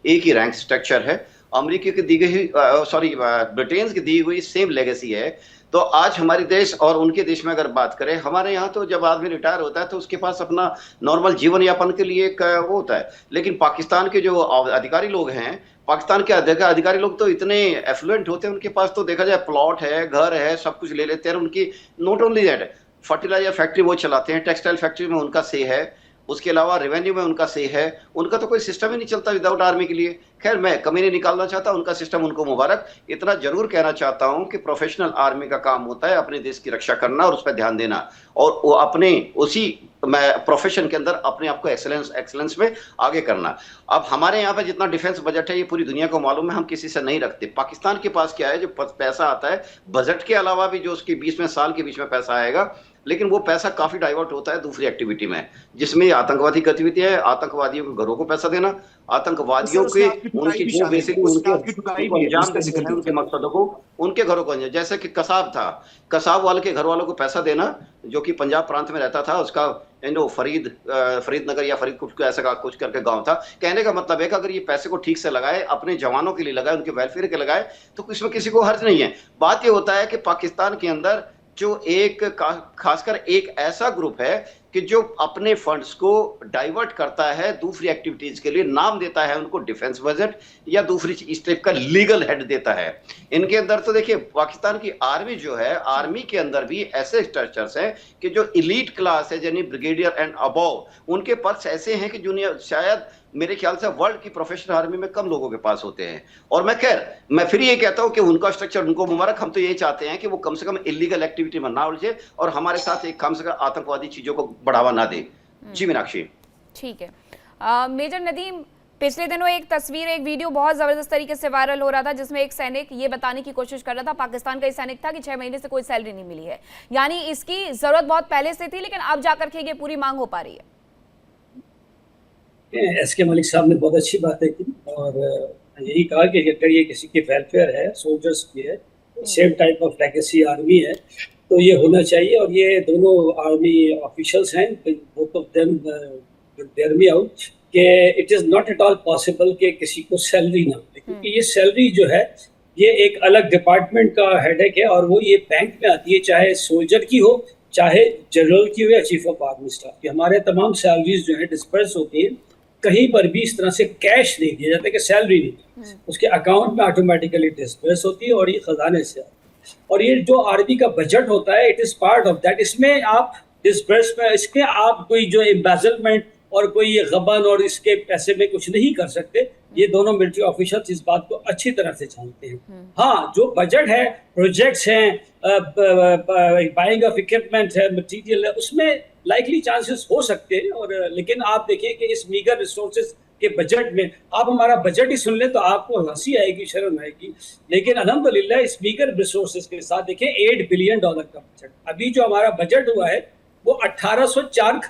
एक ही rank structure है, America की दी गई सॉरी ब्रिटेन की दी हुई सेम लेगेसी है। तो आज हमारे देश और उनके देश में अगर बात करें, हमारे यहाँ तो जब आदमी रिटायर होता है तो उसके पास अपना नॉर्मल जीवन यापन के लिए एक वो होता है, लेकिन पाकिस्तान के जो अधिकारी लोग हैं, पाकिस्तान के अधिकारी लोग तो इतने एफ्लुएंट होते हैं, उनके पास तो देखा जाए प्लॉट है, घर है, सब कुछ ले लेते हैं। उनकी not only that, fertiliser factory वो चलाते हैं, टेक्सटाइल फैक्ट्री में उनका से है, उसके अलावा रेवेन्यू में उनका से है। उनका तो कोई सिस्टम ही नहीं चलता विदाउट आर्मी के लिए। खैर, मैं कमी नहीं निकालना चाहता, उनका सिस्टम उनको मुबारक। इतना जरूर कहना चाहता हूं कि प्रोफेशनल आर्मी का काम होता है अपने देश की रक्षा करना और उस पर ध्यान देना, और वो अपने उसी प्रोफेशन के अंदर अपने आप को एक्सेलेंस में आगे करना। अब हमारे यहाँ पे जितना डिफेंस बजट है, ये पूरी दुनिया को मालूम है, हम किसी से नहीं रखते। पाकिस्तान के पास क्या है, जो पैसा आता है बजट के अलावा भी, जो उसके 20 में साल के बीच में पैसा आएगा, लेकिन वो पैसा काफी डाइवर्ट होता है दूसरी एक्टिविटी में, जिसमें आतंकवादी गतिविधियां है, आतंकवादियों के घरों को पैसा देना, आतंकवादियों के उनकी जो बेसिकली उनके अंजाम देते हैं उनके मकसदों को, उनके घरों को, जैसे कि कसाब था, कसाब वाले के घर वालों को पैसा देना, जो कि पंजाब प्रांत में रहता था, उसका फरीद नगर या फरीद कुछ ऐसा कुछ करके गांव था। कहने का मतलब है कि अगर ये पैसे को ठीक से लगाए, अपने जवानों के लिए लगाए, उनके वेलफेयर के लगाए, तो इसमें किसी को हर्ज नहीं है। बात ये होता है कि पाकिस्तान के अंदर जो एक खासकर एक ऐसा ग्रुप है कि जो अपने फंड्स को डाइवर्ट करता है दूसरी एक्टिविटीज के लिए, नाम देता है उनको डिफेंस बजट या दूसरी इस टाइप का लीगल हेड देता है। इनके अंदर तो देखिए, पाकिस्तान की आर्मी जो है, आर्मी के अंदर भी ऐसे स्ट्रक्चर्स हैं कि जो इलीट क्लास है, यानी ब्रिगेडियर एंड अबव, उनके पद ऐसे हैं कि जो शायद मेरे ख्याल से वर्ल्ड की प्रोफेशनल आर्मी में कम लोगों के पास होते हैं। और मैं फिर ये कहता हूं कि उनका स्ट्रक्चर उनको मुबारक। हम तो ये चाहते हैं कि वो कम से कम इलीगल एक्टिविटी में ना उलझे और हमारे साथ एक कम से कम आतंकवादी चीजों को बढ़ावा ना दे। जी मीनाक्षी। ठीक है। मेजर नदीम, पिछले दिनों एक तस्वीर, एक वीडियो बहुत जबरदस्त तरीके से वायरल हो रहा था, जिसमें एक सैनिक ये बताने की कोशिश कर रहा था, पाकिस्तान का ही सैनिक था, कि 6 महीने से कोई सैलरी नहीं मिली है। यानी इसकी जरूरत बहुत पहले से थी, लेकिन अब जाकर के ये पूरी मांग हो पा रही है। एसके मलिक साहब ने बहुत अच्छी बातें की और यही कहा कि अगर ये किसी की वेलफेयर है, सोल्जर्स की है, same type of legacy army है, तो ये होना चाहिए। और ये दोनों आर्मी ऑफिशियल्स हैं, both of them bear me out, कि it is not at all possible कि किसी को सैलरी ना मिले, क्योंकि ये सैलरी जो है ये एक अलग डिपार्टमेंट का हेडेक है, और वो ये बैंक में आती है, चाहे सोल्जर की हो, चाहे जनरल की हो या चीफ ऑफ आर्मी स्टाफ की। हमारे तमाम सैलरीज जो है डिस्पर्स होती है, कहीं पर भी इस तरह से कैश नहीं दिया जाता कि सैलरी नहीं, उसके अकाउंट में ऑटोमेटिकली डिस्पर्स होती है और ये खजाने से आती है। और ये जो आर्मी का बजट होता है, it is part of that. इसमें आप डिस्पर्स में, इसमें आप कोई जो एम्बेजलमेंट और कोई ये गबन और इसके पैसे में कुछ नहीं कर सकते। ये दोनों मिलिट्री ऑफिसर्स इस बात को अच्छी तरह से जानते हैं। हाँ, जो बजट है, प्रोजेक्ट्स हैं, बाइंग ऑफ इक्विपमेंट है, मटीरियल है, उसमें लाइकली चांसेस हो सकते हैं। और लेकिन आप देखिए कि इस मीगर रिसोर्सेज के बजट में, आप हमारा बजट ही सुन लें तो आपको हंसी आएगी, शर्म आएगी। लेकिन अल्हम्दुलिल्लाह इस मीगर रिसोर्सेज के साथ देखें, $8 बिलियन का बजट, अभी जो हमारा बजट हुआ है वो 1804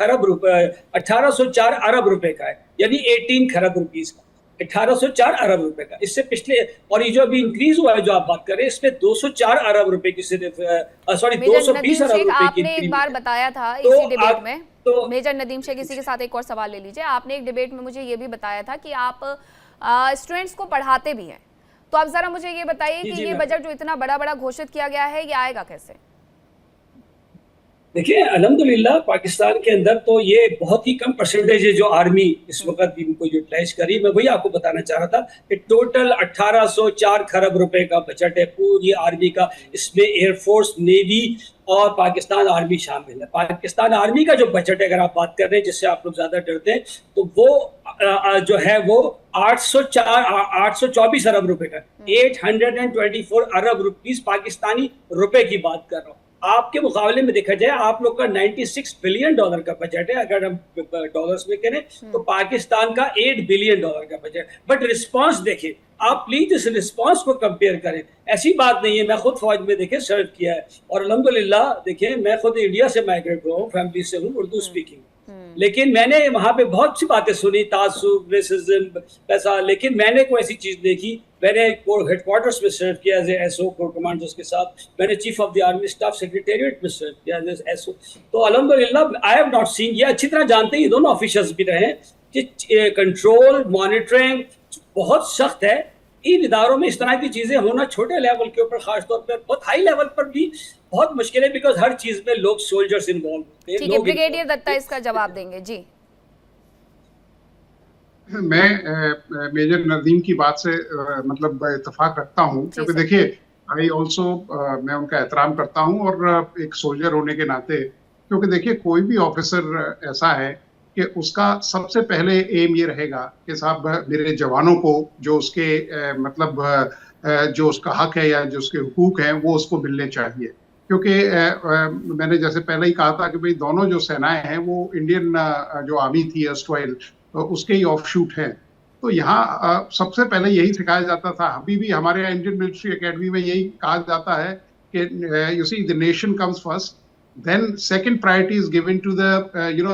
अरब रुपए का है, यानी 18 खरब रुपीस का, 1804 अरब रुपए का। इससे पिछले, और ये जो अभी इंक्रीज हुआ है जो आप बात कर रहे हैं, इसमें 204 अरब रुपए की सिर्फ 220 अरब रुपए की। आपने एक बार बताया था इसी डिबेट में, तो मेजर नदीम शेख, इसी के साथ एक और सवाल ले लीजिए। आपने एक डिबेट में मुझे ये भी बताया था कि आप स्टूडेंट्स को पढ़ाते भी हैं, तो आप जरा मुझे ये बताइए कि ये बजट जो इतना बड़ा बड़ा घोषित किया गया है, ये आएगा कैसे? देखिए, अल्हम्दुलिल्लाह पाकिस्तान के अंदर तो ये बहुत ही कम परसेंटेज है जो आर्मी इस वक्त इनको यूटिलाइज करी। मैं वही आपको बताना चाह रहा था कि टोटल 1804 खरब रुपए का बजट है पूरी आर्मी का। इसमें एयरफोर्स, नेवी और पाकिस्तान आर्मी शामिल है। पाकिस्तान आर्मी का जो बजट है, अगर आप बात कर रहे हैं जिससे आप लोग ज्यादा डरते हैं, तो वो जो है वो 824 अरब रुपए का, 824 अरब रुपीस पाकिस्तानी रुपए की बात कर रहा हूँ। आपके मुकाबले में देखा जाए, आप लोग का $96 बिलियन का बजट है, अगर हम डॉलर्स में करें तो पाकिस्तान का $8 बिलियन का बजट। बट रिस्पांस देखें आप, प्लीज इस रिस्पांस को कंपेयर करें। ऐसी बात नहीं है, मैं खुद फौज में देखे सर्व किया है, और अल्हम्दुलिल्लाह देखिए मैं खुद इंडिया से माइग्रेट हुआ हूँ, फैमिली से हूँ, उर्दू स्पीकिंग, लेकिन मैंने वहां पे बहुत सी बातें सुनी, तासुब, रेसिज्म, पैसा, लेकिन मैंने कोई ऐसी चीज देखी। मैंने हेडक्वार्टर्स में सर्व किया एज एसओ, कोर कमांडर्स के साथ। मैंने chief of the army staff secretariat में सर्व किया एज एसओ। तो अल्हम्दुलिल्लाह आई हैव नॉट सीन, ये अच्छी तरह जानते हैं, ये दोनों ऑफिसर्स भी रहे, कि कंट्रोल, मॉनिटरिंग, बहुत सख्त है। इन इदारों में इस तरह की चीजें होना छोटे लेवल के ऊपर खासतौर पर, बहुत हाई लेवल पर भी बहुत मुश्किल है, बिकॉज हर चीज में लोग सोल्जर्स इन्वॉल्व होते हैं, ठीक है, लोग ब्रिगेडियर involved दत्ता होते इसका जवाब देंगे जी। मैं मेजर नदीम की बात से मतलब इत्तेफाक रखता हूँ, जी क्योंकि सर। देखिए आई ऑल्सो मैं उनका एहतराम करता हूँ, और एक सोल्जर होने के नाते, क्योंकि देखिए कोई भी ऑफिसर ऐसा है कि उसका सबसे पहले एम ये रहेगा कि साहब मेरे जवानों को जो उसके मतलब जो उसका हक है या जो उसके हुकूक हैं वो उसको मिलने चाहिए। क्योंकि मैंने जैसे पहले ही कहा था कि भाई दोनों जो सेनाएं हैं वो इंडियन जो आर्मी थी erstwhile, उसके ही ऑफशूट हैं। तो यहाँ सबसे पहले यही सिखाया जाता था, अभी भी हमारे यहाँ इंडियन मिलिट्री एकेडमी में यही कहा जाता है कि you see the nation comes first, then second priority is given to the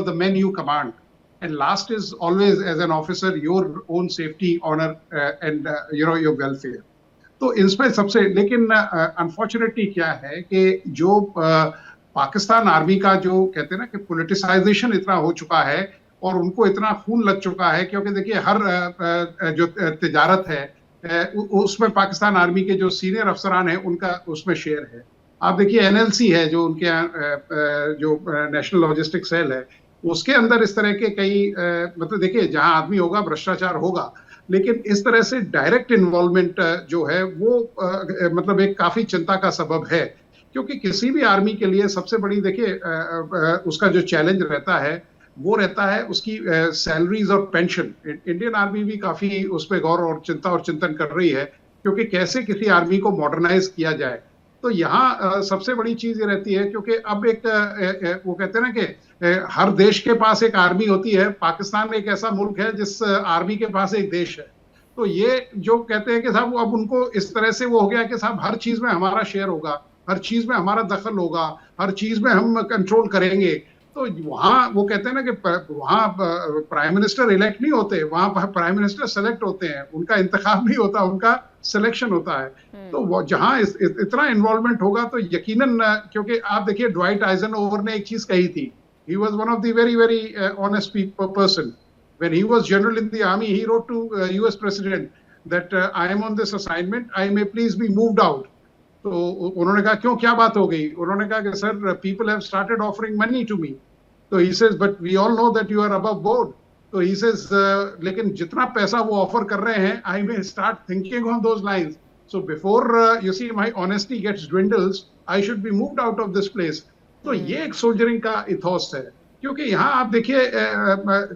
the men you command, and last is always as an officer your own safety, honor, and your welfare. तो इसमें सबसे, लेकिन unfortunately क्या है कि जो Pakistan army का जो कहते हैं ना कि पॉलिटिसाइजेशन इतना हो चुका है और उनको इतना खून लग चुका है, क्योंकि देखिए हर जो तिजारत है उसमें पाकिस्तान आर्मी के जो सीनियर अफसरान हैं उनका उसमें शेयर है। आप देखिए एनएलसी है जो उनके यहाँ जो नेशनल लॉजिस्टिक सेल है, उसके अंदर इस तरह के कई मतलब देखिए जहां आदमी होगा भ्रष्टाचार होगा, लेकिन इस तरह से डायरेक्ट इन्वॉल्वमेंट जो है वो मतलब एक काफी चिंता का सबब है। क्योंकि किसी भी आर्मी के लिए सबसे बड़ी देखिए उसका जो चैलेंज रहता है वो रहता है उसकी सैलरीज और पेंशन। इंडियन आर्मी भी काफी उस पर गौर और चिंता और चिंतन कर रही है, क्योंकि कैसे किसी आर्मी को मॉडर्नाइज किया जाए। तो यहाँ सबसे बड़ी चीज ये रहती है, क्योंकि अब एक वो कहते हैं ना कि हर देश के पास एक आर्मी होती है, पाकिस्तान एक ऐसा मुल्क है जिस आर्मी के पास एक देश है। तो ये जो कहते हैं कि साहब अब उनको इस तरह से वो हो गया कि साहब हर चीज में हमारा शेयर होगा, हर चीज में हमारा दखल होगा, हर चीज में हम कंट्रोल करेंगे। तो वहाँ वो कहते हैं ना कि वहाँ प्राइम मिनिस्टर इलेक्ट नहीं होते, वहाँ प्राइम मिनिस्टर सेलेक्ट होते हैं, उनका इंतखाब नहीं होता, उनका सिलेक्शन होता है। तो वो जहाँ इतना इन्वॉल्वमेंट होगा तो यकीनन, क्योंकि आप देखिए ड्वाइट आइजनहोवर ने एक चीज कही थी, he was one of the very very honest person. When he was general in the army, he wrote to US president that I am on this assignment, I may please be moved out. तो उन्होंने कहा क्यों, क्या बात हो गई? उन्होंने कहा कि sir people have started offering money to me. तो he says but we all know that you are above board. तो he says लेकिन जितना पैसा वो ऑफर कर रहे हैं, I may start thinking on those lines. So before you see my honesty gets dwindles, I should be moved out of this place. तो ये एक सोल्जरिंग का इथोस है। क्योंकि यहाँ आप देखिए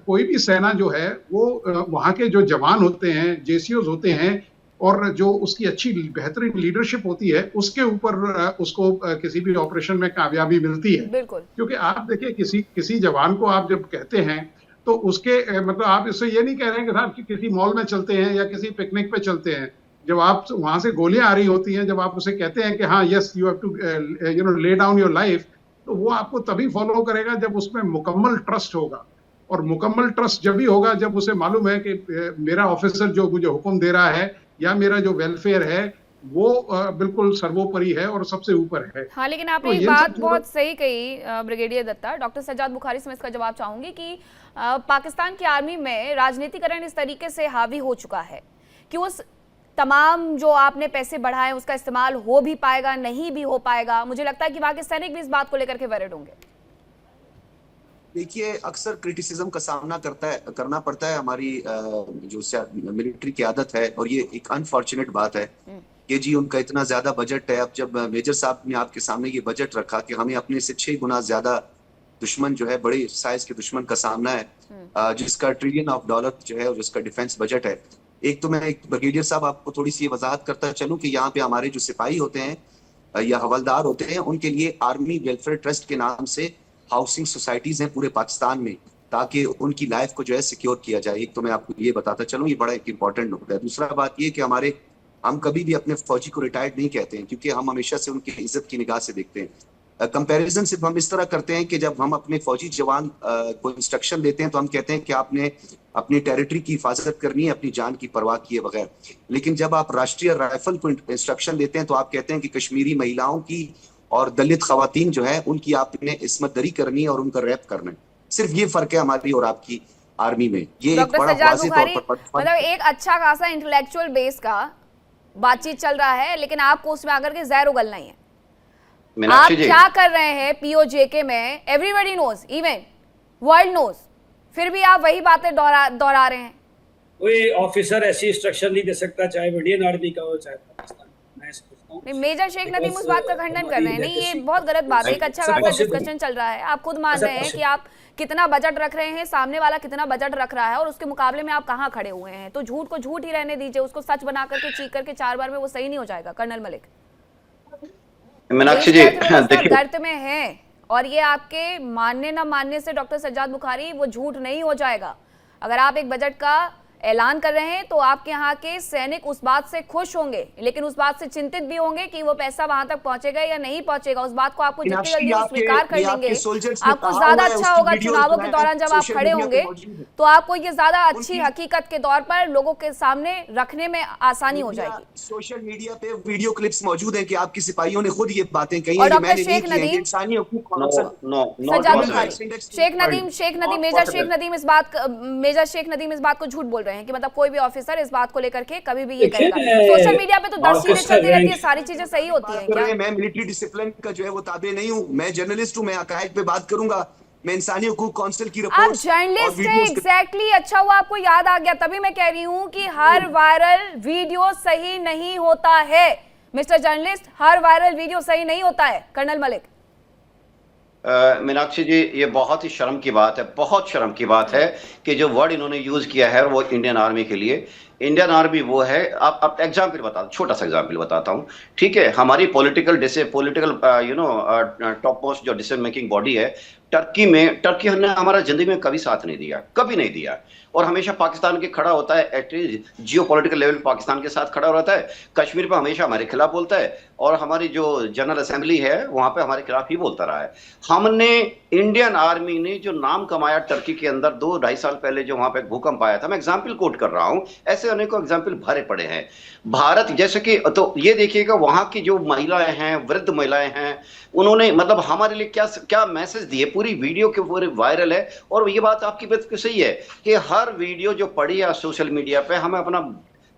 कोई भी सेना जो है वो वहाँ के जो जवान होते हैं, जेसीओज होते हैं, और जो उसकी अच्छी बेहतरीन लीडरशिप होती है उसके ऊपर उसको किसी भी ऑपरेशन में कामयाबी मिलती है। बिल्कुल। क्योंकि आप देखिए किसी जवान को आप जब कहते हैं तो उसके मतलब आप इससे ये नहीं कह रहे हैं कि साहब किसी मॉल में चलते हैं या किसी पिकनिक पे चलते हैं। जब आप वहां से गोलियां आ रही होती हैं, जब आप उसे कहते हैं कि हाँ yes you have to lay down your life, तो वो आपको तभी फॉलो करेगा जब उसमें मुकम्मल ट्रस्ट होगा। और मुकम्मल ट्रस्ट जब भी होगा जब उसे मालूम है कि मेरा ऑफिसर जो मुझे हुक्म दे रहा है या मेरा जो वेलफेयर है वो बिल्कुल सर्वोपरि है और सबसे ऊपर है। हाँ, लेकिन आपने तो एक बात बहुत सही कही ब्रिगेडियर दत्ता। डॉक्टर सज्जाद बुखारी से मैं इसका जवाब चाहूंगी कि पाकिस्तान की आर्मी में राजनीतिकरण इस तरीके से हावी हो चुका है कि उस तमाम जो आपने पैसे बढ़ाए उसका इस्तेमाल हो भी पाएगा, नहीं भी हो पाएगा। मुझे लगता है कि वहां के सैनिक भी इस बात को लेकर के वरिड होंगे। देखिए अक्सर क्रिटिसिज्म का सामना करना पड़ता है हमारी जो मिलिट्री की आदत है, और ये एक अनफॉर्चुनेट बात है कि जी उनका इतना ज्यादा बजट है। अब जब मेजर साहब ने आपके सामने ये बजट रखा कि हमें अपने से 6 गुना ज्यादा दुश्मन जो है, बड़े साइज के दुश्मन का सामना है, जिसका $1 ट्रिलियन जो है और जिसका डिफेंस बजट है। एक तो मैं एक ब्रिगेडियर साहब आपको थोड़ी सी वजाहत करता चलूं कि यहाँ पे हमारे जो सिपाही होते हैं या हवलदार होते हैं उनके लिए आर्मी वेलफेयर ट्रस्ट के नाम से हाउसिंग सोसाइटीज हैं पूरे पाकिस्तान में, ताकि उनकी लाइफ को जो है सिक्योर किया जाए। एक तो मैं आपको ये बताता चलूं, ये बड़ा एक इंपॉर्टेंट नुकता है। दूसरा बात ये कि हम कभी भी अपने फौजी को रिटायर्ड नहीं कहते हैं, क्योंकि हम हमेशा से उनकी इज्जत की निगाह से देखते हैं। कंपैरिजन सिर्फ हम इस तरह करते हैं कि जब हम अपने फौजी जवान को इंस्ट्रक्शन देते हैं तो हम कहते हैं कि आपने अपनी टेरिटरी की हिफाजत करनी है अपनी जान की परवाह किए बगैर। लेकिन जब आप राष्ट्रीय राइफल को इंस्ट्रक्शन देते हैं तो आप कहते हैं कि कश्मीरी महिलाओं की और दलित खवातीन जो है उनकी आपने इस्मत दरी करनी है और उनका रैप करना है। सिर्फ ये फर्क है हमारी और आपकी। आर्मी में। ये एक डॉक्टर बड़ा सज्जाद वाज़ेह बुखारी, तौर पर मतलब एक अच्छा खासा इंटेलेक्चुअल बेस का बातचीत चल रहा है, लेकिन आपको उसमें आकर के जहर उगलना ही है। आप मीनाक्षी जी, क्या कर रहे हैं पीओजेके में, everybody knows, even world knows, फिर भी आप वही बातें दोहरा रहे हैं। कोई ऑफिसर ऐसी इंस्ट्रक्शन नहीं दे सकता, चाहे वो इंडियन आर्मी का हो चाहे पाकिस्तान का। मैं समझता हूं नहीं, मेजर शेख नदीम उस बात का खंडन कर रहे हैं। नहीं, ये हमारी बहुत गलत बात है। एक अच्छा ऐसा खासा possible डिस्कशन चल रहा है, आप खुद मान ऐसा रहे हैं कि possible आप कितना बजट रख रहे हैं, सामने वाला कितना बजट रख रहा है, और उसके मुकाबले में आप कहाँ खड़े हुए हैं। तो झूठ को झूठ ही रहने दीजिए, उसको सच बना करके चीख करके 4 बार में वो सही नहीं हो जाएगा। कर्नल मलिक, मीनाक्षी देश जी, की अर्थव्यवस्था देखिए, गर्त में है, और ये आपके मानने ना मानने से डॉक्टर सज्जाद बुखारी वो झूठ नहीं हो जाएगा। अगर आप एक बजट का ऐलान कर रहे हैं तो आपके यहाँ के सैनिक उस बात से खुश होंगे, लेकिन उस बात से चिंतित भी होंगे कि वो पैसा वहां तक पहुंचेगा या नहीं पहुंचेगा। उस बात को आपको जितनी जल्दी वो स्वीकार कर लेंगे, आपको ज्यादा अच्छा होगा। चुनावों के दौरान जब आप खड़े होंगे तो आपको ये ज्यादा अच्छी हकीकत के तौर पर लोगों के सामने रखने में आसानी हो जाएगी। सोशल मीडिया पे वीडियो क्लिप्स मौजूद हैं कि आपके सिपाहियों ने खुद ये बातें कही और हैं कि डॉक्टर मैंने नहीं शेख की हैं, नदीम, इंसानी हकूक no council no not Sajjad possible. Bukhari, Sheikh Nadeem, major Sheikh Nadeem इस बात को झूठ बोल रहे हैं कि मतलब कोई भी ऑफिसर इस बात को लेकर के कभी भी ये देखिए, करेगा। सोशल मीडिया पे तो दर्शीलें ऑफिसर चलती रहती है, रैंक सारी चीजें सही होती हैं कर रहे क्या? हैं। मैं मिलिट्री डिसिप्लिन का जो है वो ताबे नहीं हूँ, मैं जर्नलिस्ट हूँ, मैं हकायक पे बात करूंगा। मैं इंसानी हकूक काउंसिल की आप रिपोर्ट जर्नलिस्ट हैं, एग्जैक्टली। अच्छा हुआ आपको याद आ गया, तभी मैं कह रही हूँ कि हर वायरल वीडियो सही नहीं होता है मिस्टर जर्नलिस्ट, हर वायरल वीडियो सही नहीं होता है। कर्नल मलिक, मीनाक्षी जी, ये बहुत ही शर्म की बात है, बहुत शर्म की बात है कि जो वर्ड इन्होंने यूज किया है वो इंडियन आर्मी के लिए। इंडियन आर्मी वो है, आप एग्जाम्पल बता, छोटा सा एग्जाम्पल बताता हूँ, ठीक है। हमारी पॉलिटिकल टॉप मोस्ट जो डिसीजन मेकिंग बॉडी है टर्की में, टर्की ने हमारा जिंदगी में कभी साथ नहीं दिया, कभी नहीं दिया, और हमेशा पाकिस्तान के खड़ा होता है। एटलीस्ट जियो पॉलिटिकल लेवल पाकिस्तान के साथ खड़ा रहता है, कश्मीर पे हमेशा हमारे खिलाफ बोलता है, और हमारी जो जनरल असेंबली है वहां पे हमारे खिलाफ ही बोलता रहा है। हमने, इंडियन आर्मी ने जो नाम कमाया टर्की के अंदर 2-2.5 साल पहले जो वहां पे भूकंप आया था, मैं एग्जाम्पल कोट कर रहा हूं, ऐसे अनेकों एग्जाम्पल भरे पड़े हैं। भारत जैसे कि, तो ये देखिएगा वहां की जो महिलाएं हैं, वृद्ध महिलाएं हैं, उन्होंने मतलब हमारे लिए क्या क्या मैसेज दिए, पूरी वीडियो के पूरे वायरल है। और ये बात आपकी बात सही है कि हर वीडियो जो पड़ी है सोशल मीडिया पे, हमें अपना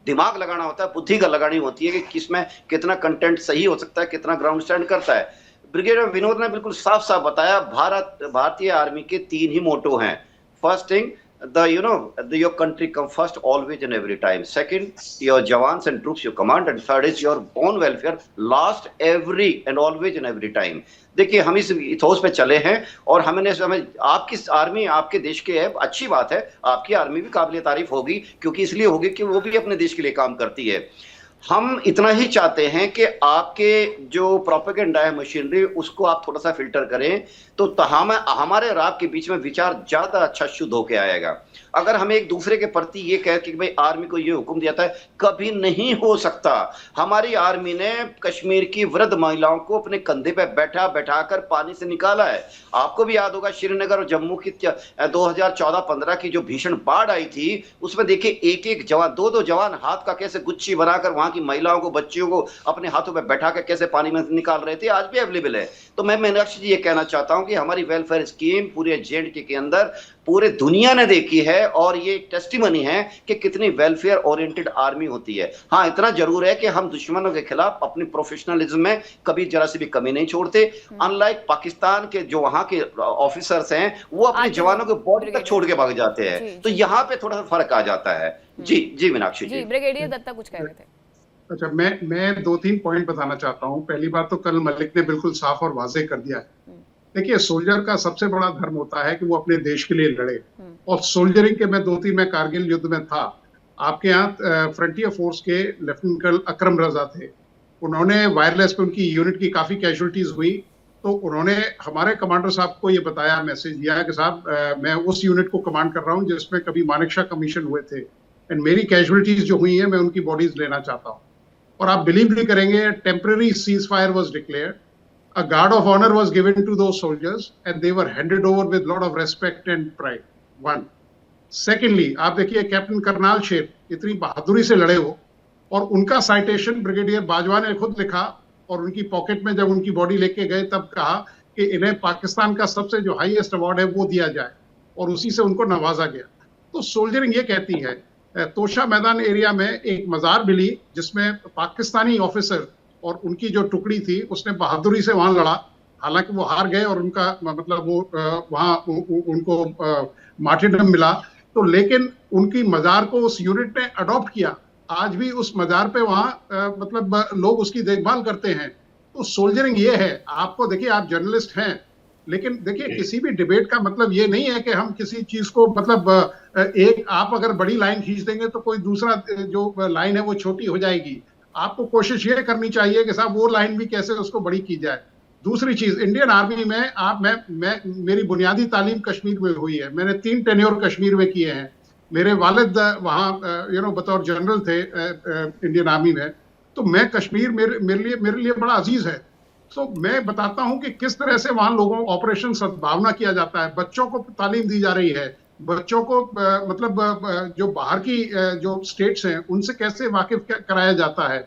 दिमाग लगाना होता है, बुद्धि का लगानी होती है कि किसमें कितना कंटेंट सही हो सकता है, कितना ग्राउंड स्टैंड करता है। ब्रिगेडियर विनोद ने बिल्कुल साफ साफ बताया, भारतीय आर्मी के 3 ही मोटो हैं। First thing, your country come first always and every time. Second, your jawans and troops you command, and third is your own welfare last every and always and every time. देखिए, हम इस ethos पे चले हैं, और हमें आपकी army आपके देश के है, अच्छी बात है, आपकी आर्मी भी काबिल तारीफ होगी, क्योंकि इसलिए होगी कि वो भी अपने देश के लिए काम करती है। हम इतना ही चाहते हैं कि आपके जो प्रोपेगेंडा है, मशीनरी, उसको आप थोड़ा सा फिल्टर करें, तो हमारे और आपके बीच में विचार ज्यादा अच्छा शुद्ध होके आएगा। अगर हम एक दूसरे के प्रति ये कह कि भाई आर्मी को ये हुक्म दिया था, कभी नहीं हो सकता। हमारी आर्मी ने कश्मीर की वृद्ध महिलाओं को अपने कंधे पे बैठाकर पानी से निकाला है। आपको भी याद होगा श्रीनगर और जम्मू की 2014-15 की जो भीषण बाढ़ आई थी, उसमें देखिए एक जवान, 2 जवान हाथ का कैसे गुच्छी बनाकर वहां की महिलाओं को, बच्चियों को अपने हाथों पे बैठाकर कैसे पानी में निकाल रहे थे, आज भी अवेलेबल है। तो मैं मीनाक्षी जी ये कहना चाहता हूं कि हमारी वेलफेयर स्कीम पूरे जेएंडके के अंदर पूरे दुनिया ने देखी है, और ये टेस्टिमनी है कि कितनी वेलफेयर ओरिएंटेड आर्मी होती है। हाँ, इतना जरूर है कि हम दुश्मनों के खिलाफ अपनी प्रोफेशनलिज्म में कभी जरा सी भी कमी नहीं छोड़ते। अनलाइक पाकिस्तान के जो वहां के ऑफिसर्स हैं, वो अपने जवानों के बॉर्डर तक छोड़ के भाग जाते हैं, तो यहाँ पे थोड़ा सा फर्क आ जाता है। जी मीनाक्षी जी। ब्रिगेडियर दत्ता कुछ कह रहे थे। अच्छा, मैं 2-3 पॉइंट बताना चाहता हूँ। पहली बात तो कर्नल मलिक ने बिल्कुल साफ और वाज़ेह कर दिया है। देखिए, सोल्जर का सबसे बड़ा धर्म होता है कि वो अपने देश के लिए लड़े, और सोल्जरिंग के मैं कारगिल युद्ध में था। आपके यहाँ फ्रंटियर फोर्स के लेफ्टिनेंट कर्नल अकरम रजा थे, उन्होंने वायरलेस पे उनकी यूनिट की काफी कैजुअलिटीज हुई, तो उन्होंने हमारे कमांडर साहब को ये बताया, मैसेज दिया कि साहब मैं उस यूनिट को कमांड कर रहा हूँ जिसमें कभी मानेकशॉ कमीशन हुए थे, एंड मेरी कैजुअलिटीज जो हुई हैं मैं उनकी बॉडीज लेना चाहता हूँ। और आप बिलीव नहीं करेंगे, temporary cease fire was declared, a guard of honor was given to those soldiers and they were handed over with lot of respect and pride. One. Secondly, आप देखिए कैप्टन करनाल शेर इतनी बहादुरी से लड़े हो, और उनका साइटेशन ब्रिगेडियर बाजवा ने खुद लिखा, और उनकी पॉकेट में जब उनकी बॉडी लेके गए तब कहा कि इन्हें पाकिस्तान का सबसे जो हाईएस्ट अवार्ड है वो दिया जाए, और उसी से उनको नवाजा गया। तो सोल्जरिंग ये कहती है, तोशा मैदान एरिया में एक मजार मिली जिसमें पाकिस्तानी ऑफिसर और उनकी जो टुकड़ी थी उसने बहादुरी से वहां लड़ा। हालांकि वो हार गए और उनका मतलब वो वहां उनको मार्टिरडम मिला, तो लेकिन उनकी मजार को उस यूनिट ने अडॉप्ट किया। आज भी उस मजार पे वहां मतलब लोग उसकी देखभाल करते हैं। तो सोल्जरिंग ये है। आपको देखिए, आप जर्नलिस्ट हैं, लेकिन देखिए किसी भी डिबेट का मतलब ये नहीं है कि हम किसी चीज को मतलब एक आप अगर बड़ी लाइन खींच देंगे तो कोई दूसरा जो लाइन है वो छोटी हो जाएगी। आपको कोशिश ये करनी चाहिए कि साहब वो लाइन भी कैसे उसको बड़ी की जाए। दूसरी चीज, इंडियन आर्मी में मैं मेरी बुनियादी तालीम कश्मीर में हुई है। मैंने 3 टेन्योर कश्मीर में किए हैं। मेरे वालिद वहाँ बतौर जनरल थे इंडियन आर्मी में। तो मैं कश्मीर मेरे लिए बड़ा अजीज है। तो मैं बताता हूं कि किस तरह से वहां लोगों ऑपरेशन सद्भावना किया जाता है। बच्चों को तालीम दी जा रही है। बच्चों को मतलब जो बाहर की जो स्टेट्स हैं उनसे कैसे वाकिफ कराया जाता है।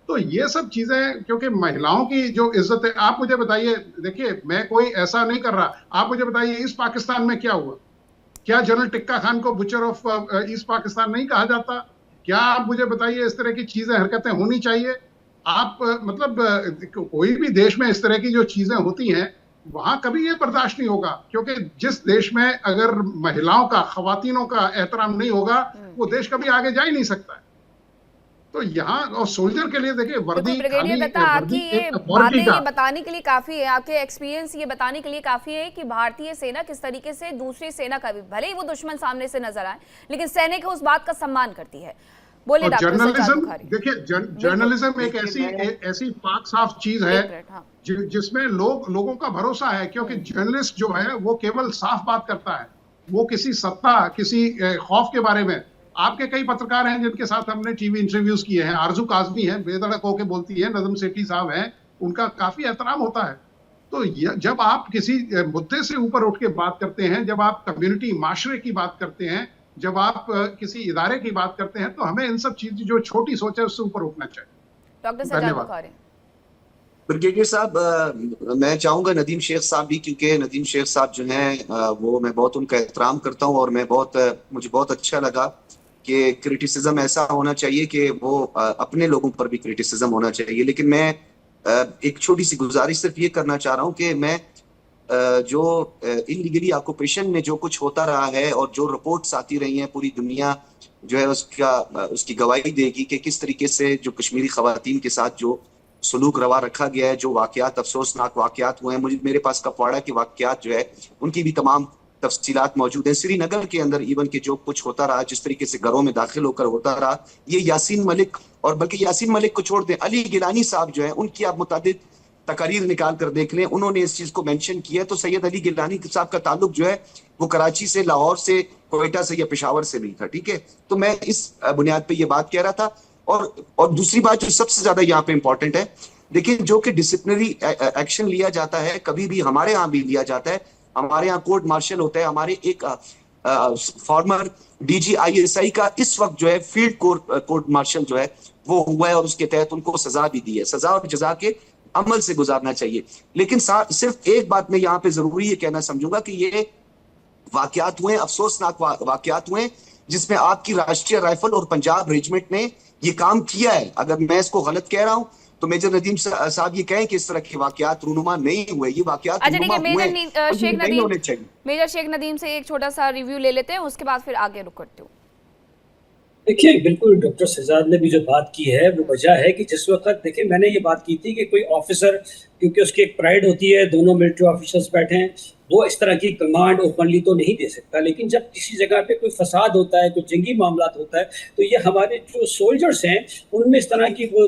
तो ये सब चीजें, क्योंकि महिलाओं की जो इज्जत है, आप मुझे बताइए, देखिए मैं कोई ऐसा नहीं कर रहा, आप मुझे बताइए इस पाकिस्तान में क्या हुआ? क्या जनरल टिक्का खान को बुचर ऑफ ईस्ट पाकिस्तान नहीं कहा जाता? क्या आप मुझे बताइए, इस तरह की चीजें हरकतें होनी चाहिए? आप मतलब कोई भी देश में इस तरह की जो चीजें होती हैं वहां कभी ये बर्दाश्त नहीं होगा, क्योंकि जिस देश में अगर महिलाओं का, खवातीनों का एहतराम नहीं होगा वो देश कभी आगे जा ही नहीं सकता है। तो यहाँ और सोल्जर के लिए देखिए वर्दी ब्रिगेडियर दत्ता, आपकी ये बातें ये बताने के लिए काफी है, आपके एक्सपीरियंस ये बताने के लिए काफी है कि भारतीय सेना किस तरीके से दूसरी सेना का भी, भले ही वो दुश्मन सामने से नजर आए, लेकिन सैनिक उस बात का सम्मान करती है। बोलिए डॉक्टर जर्नलिज्म, देखिए जर्नलिज्म एक ऐसी पाक साफ चीज है जिसमें लोगों का भरोसा है, क्योंकि जर्नलिस्ट जो है वो केवल साफ बात करता है। वो किसी सत्ता, किसी खौफ के बारे में, आपके कई पत्रकार हैं जिनके साथ हमने टीवी इंटरव्यूज किए हैं, आरजू काजमी है, बेधड़क होके बोलती है, नजम सेठी साहब हैं, उनका काफी एहतराम होता है। तो जब आप किसी मुद्दे से ऊपर उठ के बात करते हैं, जब आप कम्युनिटी माशरे की बात करते हैं, जब आप किसी इदारे की बात करते हैं, तो हमें इन सब चीजें, जो छोटी सोच है उससे ऊपर उठना चाहिए। डॉक्टर सज्जाद बुखारी। ब्रिगेडियर साहब, मैं चाहूंगा नदीम शेख साहब भी, क्योंकि नदीम शेख साहब जो हैं वो मैं बहुत उनका एहतराम करता हूं और मुझे बहुत अच्छा लगा कि क्रिटिसिज्म ऐसा होना चाहिए कि वो अपने लोगों पर भी क्रिटिसिज्म होना चाहिए। लेकिन मैं एक छोटी सी गुजारिश सिर्फ ये करना चाह रहा हूं कि मैं जो इलीगली ऑक्युपेशन में जो कुछ होता रहा है और जो रिपोर्ट्स आती रही हैं, पूरी दुनिया जो है उसकी गवाही देगी कि किस तरीके से जो कश्मीरी खवातीन के साथ जो सलूक रवा रखा गया है, जो वाकयात, अफसोसनाक वाकयात हुए हैं। मेरे पास कपवाड़ा के वाकयात जो है उनकी भी तमाम तफसीलात मौजूद है। श्रीनगर के अंदर इवन के जो कुछ होता रहा, जिस तरीके से घरों में दाखिल होकर होता रहा, ये यासीन मलिक, और बल्कि यासीन मलिक को छोड़ दें, अली गिलानी साहब जो है उनकी आप मुतादिद तकारीर निकाल कर देख लें, उन्होंने इस चीज को मेंशन किया। तो सैयद अली गिलानी साहब का ताल्लुक जो है वो कराची से, लाहौर से, कोयटा से या पेशावर से नहीं था। ठीक है, तो मैं इस बुनियाद पे ये बात कह रहा था। और दूसरी बात जो सबसे ज्यादा यहाँ पे इंपॉर्टेंट है, देखिए जो कि डिसिप्लिनरी एक्शन लिया जाता है, कभी भी हमारे यहाँ भी लिया जाता है। हमारे यहाँ कोर्ट मार्शल होता है। हमारे एक फॉर्मर DGISI का इस वक्त जो है फील्ड कोर्ट मार्शल जो है वो हुआ है और उसके तहत उनको सजा भी दी है। सजा और जजा के अमल से गुजारना चाहिए। लेकिन सिर्फ एक बात मैं यहाँ पे जरूरी ये कहना समझूंगा कि ये वाकयात हुए, अफसोसनाक वाकयात हुए, जिसमें आपकी राष्ट्रीय राइफल और पंजाब रेजिमेंट ने ये काम किया है। अगर मैं इसको गलत कह रहा हूं तो मेजर नदीम साहब ये कहें कि इस तरह के वाकयात रूनुमा नहीं हुए, ये वाकयात रूनुमा हुए, नहीं होने चाहिए। मेजर शेख नदीम से एक छोटा सा रिव्यू ले लेते हैं, उसके बाद फिर आगे रुक करते हूँ। देखिए, बिल्कुल डॉक्टर सज्जाद ने भी जो बात की है वो वजह है कि जिस वक्त, देखिए मैंने ये बात की थी कि कोई ऑफिसर, क्योंकि उसकी एक प्राइड होती है, दोनों मिलिट्री ऑफिसर्स बैठे हैं, वो इस तरह की कमांड ओपनली तो नहीं दे सकता। लेकिन जब किसी जगह पे कोई फसाद होता है, कोई जंगी मामला होता है, तो ये हमारे जो सोल्जर्स हैं उनमें इस तरह की वो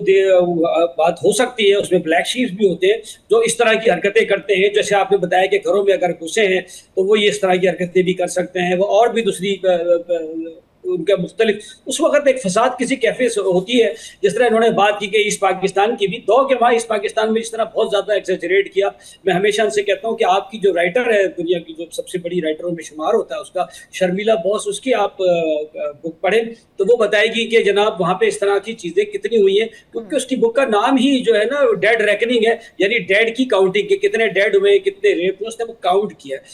बात हो सकती है। उसमें ब्लैक शीप्स भी होते हैं जो इस तरह की हरकतें करते हैं। जैसे आपने बताया कि घरों में अगर घुसे हैं तो वो ये इस तरह की हरकतें भी कर सकते हैं। वो और भी दूसरी उनका मुख्तलिफ, उस वक्त एक फसाद किसी कैफे से होती है। जिस तरह इन्होंने बात की कि ईस्ट पाकिस्तान की भी, दो के वहाँ ईस्ट पाकिस्तान में इस तरह बहुत ज़्यादा एक्सेजरेट किया। मैं हमेशा उनसे कहता हूँ कि आपकी जो राइटर है, दुनिया की जो सबसे बड़ी राइटरों में शुमार होता है उसका, शर्मिला बॉस, उसकी आप बुक पढ़ें तो वो बताएगी कि जनाब वहाँ पे इस तरह की चीज़ें कितनी हुई हैं। क्योंकि उसकी बुक का नाम ही जो है ना डेड रेकनिंग है, यानी डेड की काउंटिंग के कितने डेड हुए, कितने रेप हुए, उसने वो काउंट किया है।